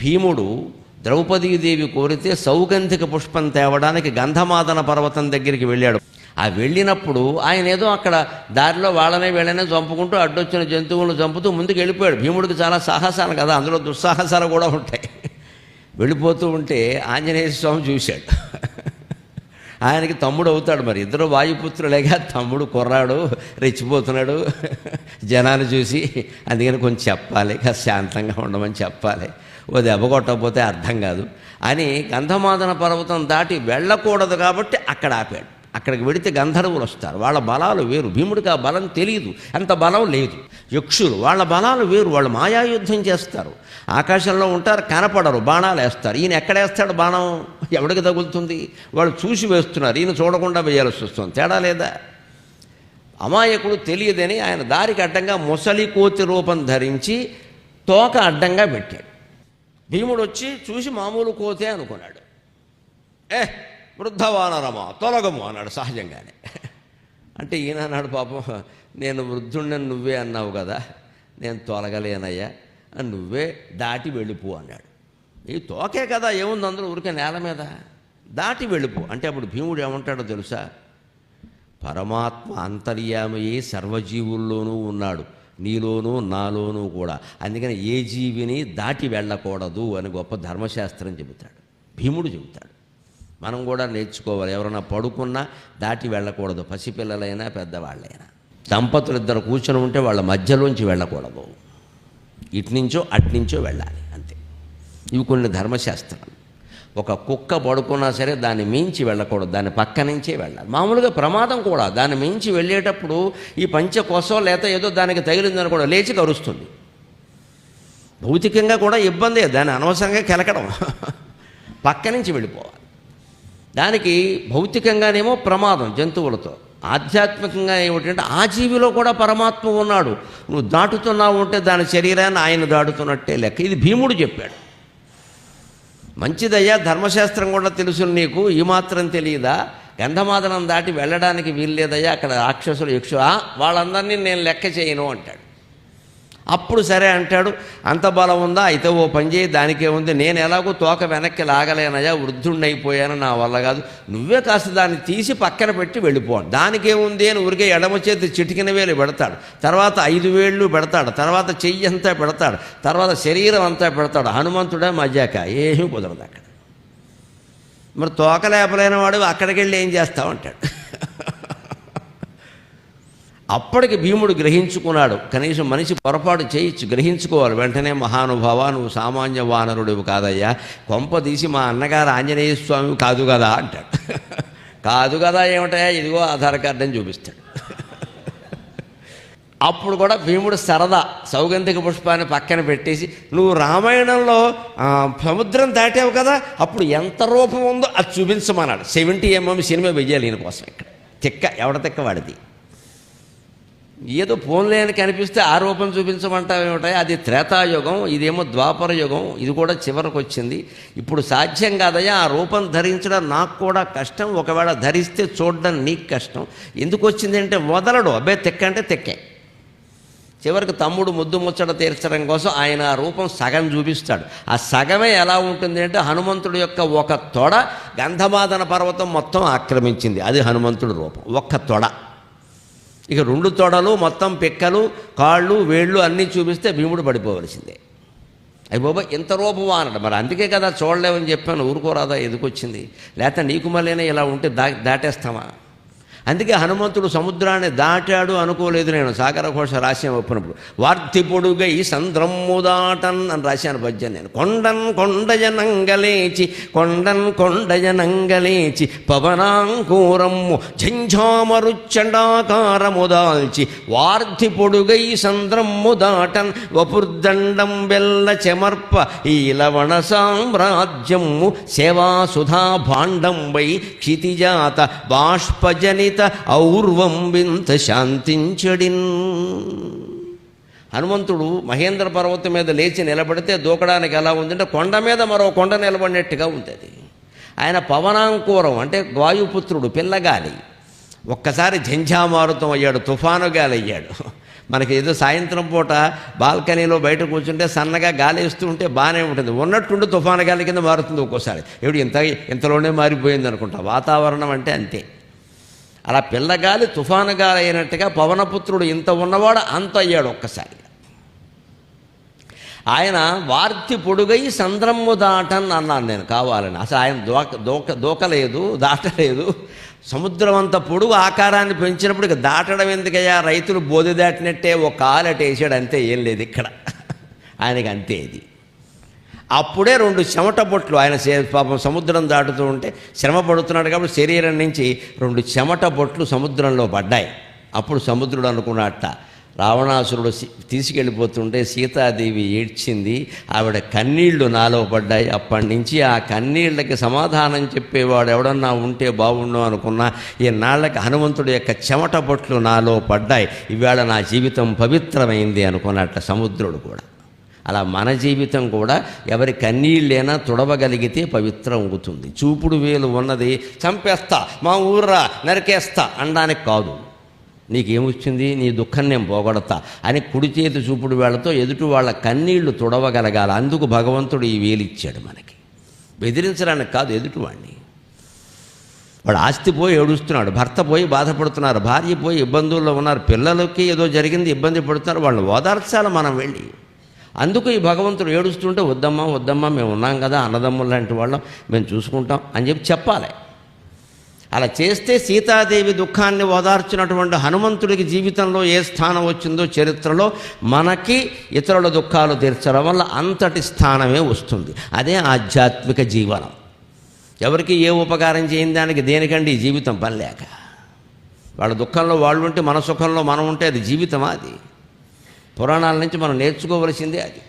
భీముడు ద్రౌపదీదేవి కోరితే సౌగంధిక పుష్పం తేవడానికి గంధమాదన పర్వతం దగ్గరికి వెళ్ళాడు. ఆ వెళ్ళినప్పుడు ఆయన ఏదో అక్కడ దారిలో వాళ్ళనే వీళ్ళనే చంపుకుంటూ అడ్డొచ్చిన జంతువులను చంపుతూ ముందుకు వెళ్ళిపోయాడు. భీముడికి చాలా సాహసాలు కదా, అందులో దుస్సాహసాలు కూడా ఉంటాయి. వెళ్ళిపోతూ ఉంటే ఆంజనేయ స్వామి చూశాడు. ఆయనకి తమ్ముడు అవుతాడు. మరి ఇద్దరు వాయుపుత్రులేగా, తమ్ముడు కుర్రాడు రెచ్చిపోతున్నాడు జనాన్ని చూసి, అందుకని కొంచెం చెప్పాలి, కాస్త శాంతంగా ఉండమని చెప్పాలి, ఓ దెబ్బ కొట్టకపోతే అర్థం కాదు అని గంధమాదన పర్వతం దాటి వెళ్ళకూడదు కాబట్టి అక్కడ ఆపాడు. అక్కడికి వెడితే గంధర్వులు వస్తారు, వాళ్ళ బలాలు వేరు. భీముడికి ఆ బలం తెలియదు, అంత బలం లేదు. యక్షులు వాళ్ళ బలాలు వేరు, వాళ్ళు మాయాయుద్ధం చేస్తారు, ఆకాశంలో ఉంటారు, కనపడరు, బాణాలు వేస్తారు. ఈయన ఎక్కడేస్తాడు బాణం, ఎవడికి తగులుతుంది? వాళ్ళు చూసి వేస్తున్నారు, ఈయన చూడకుండా వేయాల్సి వస్తుంది. తేడా లేదా? అమాయకుడు తెలియదని ఆయన దారికి అడ్డంగా ముసలి కోతి రూపం ధరించి తోక అడ్డంగా పెట్టాడు. భీముడు వచ్చి చూసి మామూలు కోతే అనుకున్నాడు. వృద్ధవానరమా తొలగము అన్నాడు సహజంగానే. అంటే ఈయన అన్నాడు, పాపం నేను వృద్ధుణ్ణి నువ్వే అన్నావు కదా, నేను తొలగలేనయ్యా, నువ్వే దాటి వెళ్ళిపో అన్నాడు. ఈ తోకే కదా, ఏముంది అందరూ ఊరికే నేల మీద, దాటి వెళ్ళిపో అంటే అప్పుడు భీముడు ఏమంటాడో తెలుసా? పరమాత్మ అంతర్యామయే సర్వజీవుల్లోనూ ఉన్నాడు, నీలోనూ నాలోనూ కూడా. అందుకని ఏ జీవిని దాటి వెళ్ళకూడదు అని గొప్ప ధర్మశాస్త్రం చెబుతాడు, భీముడు చెబుతాడు. మనం కూడా నేర్చుకోవాలి. ఎవరైనా పడుకున్నా దాటి వెళ్ళకూడదు, పసిపిల్లలైనా పెద్దవాళ్ళైనా. దంపతులు ఇద్దరు కూర్చొని ఉంటే వాళ్ళ మధ్యలోంచి వెళ్ళకూడదు, ఇటునుంచో అటునుంచో వెళ్ళాలి, అంతే. ఇవి కొన్ని ధర్మశాస్త్రాలు. ఒక కుక్క పడుకున్నా సరే దాన్ని మించి వెళ్ళకూడదు, దాని పక్క నుంచే వెళ్ళాలి. మామూలుగా ప్రమాదం కూడా, దాన్ని మించి వెళ్ళేటప్పుడు ఈ పంచకోసం లేక ఏదో దానికి తగిలిందని కూడా లేచి కరుస్తుంది. భౌతికంగా కూడా ఇబ్బందే, దాన్ని అనవసరంగా కెలకడం, పక్క నుంచి వెళ్ళిపోవాలి. దానికి భౌతికంగానేమో ప్రమాదం జంతువులతో, ఆధ్యాత్మికంగా ఏమిటంటే ఆ జీవిలో కూడా పరమాత్మ ఉన్నాడు, నువ్వు దాటుతున్నావు ఉంటే దాని శరీరాన్ని ఆయన దాటుతున్నట్టే లెక్క. ఇది భీముడు చెప్పాడు. మంచిదయ్యా, ధర్మశాస్త్రం కూడా తెలుసు నీకు, ఈ మాత్రం తెలియదా? గంధమాదనం దాటి వెళ్ళడానికి వీల్లేదయ్యా, అక్కడ రాక్షసులు యక్షు వాళ్ళందరినీ నేను లెక్క చేయను అంటాడు. అప్పుడు సరే అంటాడు, అంత బలం ఉందా, అయితే ఓ పని చేయి, దానికే ఉంది, నేను ఎలాగో తోక వెనక్కి లాగలేనయ్యా, వృద్ధుణ్ణి అయిపోయాను, నా వల్ల కాదు, నువ్వే కాస్త దాన్ని తీసి పక్కన పెట్టి వెళ్ళిపోవాలి. దానికేముంది అని ఊరికే ఎడమ చేతి చిటికిన వేలు పెడతాడు, తర్వాత 5 వేళ్ళు పెడతాడు, తర్వాత చెయ్యి అంతా పెడతాడు, తర్వాత శరీరం అంతా పెడతాడు. హనుమంతుడే మజాక, ఏమీ కుదరదు అక్కడ. మరి తోక లేపలేని వాడు అక్కడికి వెళ్ళి ఏం చేస్తావు అంటాడు. అప్పటికి భీముడు గ్రహించుకున్నాడు, కనీసం మనిషి పొరపాటు చేయొచ్చు, గ్రహించుకోవాలి. వెంటనే మహానుభావ, నువ్వు సామాన్య వానరుడివి కాదయ్యా, కొంప తీసి మా అన్నగారు ఆంజనేయ స్వామి కాదు కదా అంటాడు. కాదు కదా ఏమిటయా, ఇదిగో ఆధార్ కార్డు అని చూపిస్తాడు. అప్పుడు కూడా భీముడు సరదా సౌగంధిక పుష్పాన్ని పక్కన పెట్టేసి, నువ్వు రామాయణంలో సముద్రం దాటావు కదా, అప్పుడు ఎంత రూపం ఉందో అది చూపించమన్నాడు. 70mm సినిమా వెయ్యాలి ఈయన కోసం. ఇక్కడ తిక్క, ఎవడ తిక్క వాడిది. ఏదో ఫోన్లే అని కనిపిస్తే ఆ రూపం చూపించమంటావు ఏమిటాయి, అది త్రేతాయుగం, ఇదేమో ద్వాపర యుగం, ఇది కూడా చివరికి వచ్చింది. ఇప్పుడు సాధ్యం కాదయ్యా, ఆ రూపం ధరించడం నాకు కూడా కష్టం, ఒకవేళ ధరిస్తే చూడడం నీకు కష్టం. ఎందుకు వచ్చింది అంటే వదలడు, అబ్బాయి తెక్క అంటే తెక్కే. చివరికి తమ్ముడు ముద్దు ముచ్చట తీర్చడం కోసం ఆయన ఆ రూపం సగం చూపిస్తాడు. ఆ సగమే ఎలా ఉంటుంది అంటే హనుమంతుడి యొక్క ఒక తొడ గంధమాదన పర్వతం మొత్తం ఆక్రమించింది, అది హనుమంతుడి రూపం, ఒక్క తొడ. ఇక 2 తొడలు మొత్తం పిక్కలు కాళ్ళు వేళ్ళు అన్నీ చూపిస్తే భీముడు పడిపోవలసిందే. అయ్యి బాబా ఇంత రూపమా అన్నాడు. మరి అందుకే కదా చూడలేమని చెప్పాను, ఊరుకోరాదా, ఎందుకొచ్చింది, లేకపోతే నీకు మళ్ళీనే ఇలా ఉంటే దాటేస్తామా? అందుకే హనుమంతుడు సముద్రాన్ని దాటాడు అనుకోలేదు నేను. సాగర ఘోష రాశాను ఒప్పినప్పుడు, వార్తి పొడుగై సంద్రమ్ము దాటన్ అని రాశాను పద్యం నేను. కొండజనంగలేచి కొండజనంగలేచి పవనాంకూరమ్ము ఝంఝామరుచ్చండాకారము దాల్చి వార్తి పొడుగై సంద్రమ్ము దాటన్ వపుర్దండం బెల్ల చెమర్ప ఈ లవణ సామ్రాజ్యము సేవాసుధా భాండంబై క్షితిజాత బాష్పజనిత ఔర్వం వింత శాంతించడిన్. హనుమంతుడు మహేంద్ర పర్వతం మీద లేచి నిలబడితే దూకడానికి ఎలా ఉందంటే కొండ మీద మరో కొండ నిలబడినట్టుగా ఉంటుంది. ఆయన పవనాంకూరం అంటే వాయుపుత్రుడు, పిల్లగాలి. ఒక్కసారి ఝంఝామారుతం అయ్యాడు, తుఫాను గాలి అయ్యాడు. మనకి ఏదో సాయంత్రం పూట బాల్కనీలో బయట కూర్చుంటే సన్నగా గాలి వేస్తూ ఉంటే బాగానే ఉంటుంది, ఉన్నట్టుండి తుఫాను గాలి కింద మారుతుంది ఒక్కోసారి. ఏమిటి ఇంతలోనే మారిపోయింది అనుకుంటా. వాతావరణం అంటే అంతే. అలా పిల్లగాలి తుఫాను గాలి అయినట్టుగా పవనపుత్రుడు ఇంత ఉన్నవాడు అంత అయ్యాడు ఒక్కసారి. ఆయన వార్తి పొడుగై సంద్రమ్ము దాటన్ అన్నాను నేను కావాలని. అసలు ఆయన దూకలేదు, దాటలేదు. సముద్రం అంత పొడుగు ఆకారాన్ని పెంచినప్పుడు ఇక దాటడం ఎందుకయ్యా, రైతులు బోధి దాటినట్టే ఒక కాలు అటు వేసాడు అంతే, ఏం లేదు ఇక్కడ ఆయనకి అంతే. ఇది అప్పుడే 2 చెమట బొట్లు, ఆయన పాపం సముద్రం దాటుతూ ఉంటే శ్రమ పడుతున్నాడు కాబట్టి శరీరం నుంచి 2 చెమట బొట్లు సముద్రంలో పడ్డాయి. అప్పుడు సముద్రుడు అనుకున్నట్ట, రావణాసురుడు తీసుకెళ్ళిపోతుంటే సీతాదేవి ఏడ్చింది, ఆవిడ కన్నీళ్లు నాలో పడ్డాయి. అప్పటి నుంచి ఆ కన్నీళ్ళకి సమాధానం చెప్పేవాడు ఎవడన్నా ఉంటే బాగుండు అనుకున్నా. ఈ నాళ్ళకి హనుమంతుడి యొక్క చెమట బొట్లు నాలో పడ్డాయి, ఇవాళ నా జీవితం పవిత్రమైంది అనుకున్నట్ల సముద్రుడు కూడా. అలా మన జీవితం కూడా ఎవరి కన్నీళ్ళైనా తుడవగలిగితే పవిత్రం అవుతుంది. చూపుడు వేలు ఉన్నది చంపేస్తా, మా ఊర్రా నరికేస్తా అనడానికి కాదు. నీకేమొచ్చింది, నీ దుఃఖం నేను పోగొడతా అని కుడి చేతి చూపుడు వేళతో ఎదుటి వాళ్ళ కన్నీళ్లు తుడవగలగాలి. అందుకు భగవంతుడు ఈ వేలిచ్చాడు మనకి, బెదిరించడానికి కాదు ఎదుటివాడిని. వాడు ఆస్తి పోయి ఏడుస్తున్నాడు, భర్త పోయి బాధపడుతున్నారు, భార్య పోయి ఇబ్బందుల్లో ఉన్నారు, పిల్లలకి ఏదో జరిగింది ఇబ్బంది పడుతున్నారు, వాళ్ళని ఓదార్చాలి మనం వెళ్ళి. అందుకు ఈ భగవంతుడు ఏడుస్తుంటే వద్దమ్మా వద్దమ్మా మేము ఉన్నాం కదా, అన్నదమ్ములు లాంటి వాళ్ళం, మేము చూసుకుంటాం అని చెప్పాలి. అలా చేస్తే సీతాదేవి దుఃఖాన్ని ఓదార్చినటువంటి హనుమంతుడికి జీవితంలో ఏ స్థానం వచ్చిందో చరిత్రలో, మనకి ఇతరుల దుఃఖాలు తీర్చడం వల్ల అంతటి స్థానమే వస్తుంది. అదే ఆధ్యాత్మిక జీవనం. ఎవరికి ఏ ఉపకారం చేయని దానికి దేనికండి ఈ జీవితం పని లేక. వాళ్ళ దుఃఖంలో వాళ్ళు ఉంటే మన సుఖంలో మనం ఉంటే అది జీవితమా? అది పురాణాల నుంచి మనం నేర్చుకోవలసిందే అది.